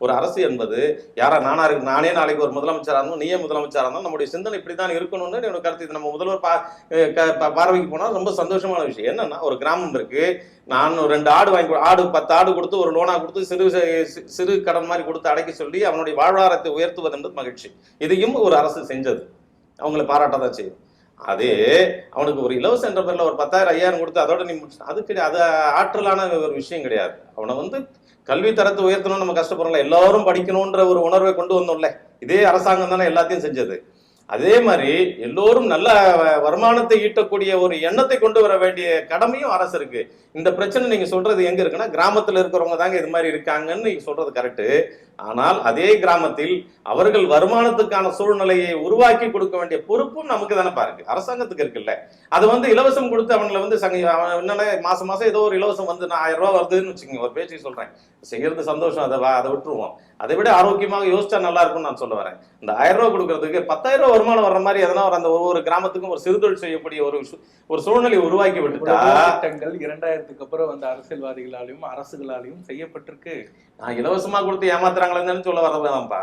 ஒரு அரசு என்பது நானே நாளைக்கு ஒரு முதலமைச்சராக இருந்தோம், நீயே முதலமைச்சராக இருந்தோம், நம்முடைய சிந்தனை இப்படித்தான் இருக்கணும்னு என்னோட கருத்து. இது நம்ம முதல்வர் பார்வைக்கு போனால் ரொம்ப சந்தோஷமான விஷயம். என்னன்னா, ஒரு கிராமம் இருக்கு, நான் 2 ஆடு வாங்கி 10 ஆடு கொடுத்து ஒரு லோனா கொடுத்து சிறு கடன் மாதிரி கொடுத்து அடைக்க சொல்லி அவனுடைய வாழ்வாதாரத்தை உயர்த்துவது என்பது மகிழ்ச்சி. இதையும் ஒரு அரசு செஞ்சது, அவங்களை பாராட்டதான் செய்யும். அதே அவனுக்கு ஒரு இலவச என்ற பேர்ல ஒரு 10,000 5,000 கொடுத்து அதோட நீ அது ஆற்றலான ஒரு விஷயம் கிடையாது. அவனை கல்வி தரத்தை உயர்த்தணும்னு நம்ம கஷ்டப்படுறோம்ல, எல்லாரும் படிக்கணும்ன்ற ஒரு உணர்வை கொண்டு வந்தோம்ல. இதே அரசாங்கம் தானே எல்லாத்தையும் செஞ்சது. அதே மாதிரி எல்லோரும் நல்ல வருமானத்தை ஈட்டக்கூடிய ஒரு எண்ணத்தை கொண்டு வர வேண்டிய கடமையும் அரசு இருக்கு. இந்த பிரச்சனை நீங்க சொல்றது எங்க இருக்குன்னா, கிராமத்துல இருக்கிறவங்க தாங்க இது மாதிரி இருக்காங்கன்னு நீங்க சொல்றது கரெக்டு. ஆனால் அதே கிராமத்தில் அவர்கள் வருமானத்துக்கான சூழ்நிலையை உருவாக்கி கொடுக்க வேண்டிய பொறுப்பும் நமக்கு தானே பாருங்க, அரசாங்கத்துக்கு இருக்குல்ல. அது இலவசம் கொடுத்து அவங்களை என்னன்னா மாசம் மாசம் ஏதோ ஒரு இலவசம் நான் 1000 ரூபாய் வருதுன்னு வச்சுக்கோங்க, ஒரு பேச்சு சொல்றேன், செய்யறது சந்தோஷம், அதை விட்டுருவோம். அதை விட ஆரோக்கியமாக யோசிச்சா நல்லா இருக்கும்னு நான் சொல்ல வரேன். இந்த 1000 ரூபாய் கொடுக்கறதுக்கு 10,000 ரூபாய் வருமானம் வர்ற மாதிரி எதனா அந்த ஒவ்வொரு கிராமத்துக்கும் ஒரு சிறுதொழில் செய்யக்கூடிய ஒரு சூழ்நிலை உருவாக்கி விட்டுட்டா. 2000க்கு அப்புறம் வந்த அரசியல்வாதிகளாலையும் அரசுகளாலையும் செய்யப்பட்டிருக்கு. நான் இலவசமா கொடுத்து ஏமாத்துறாங்களேன்னு சொல்ல வரதான்ப்பா.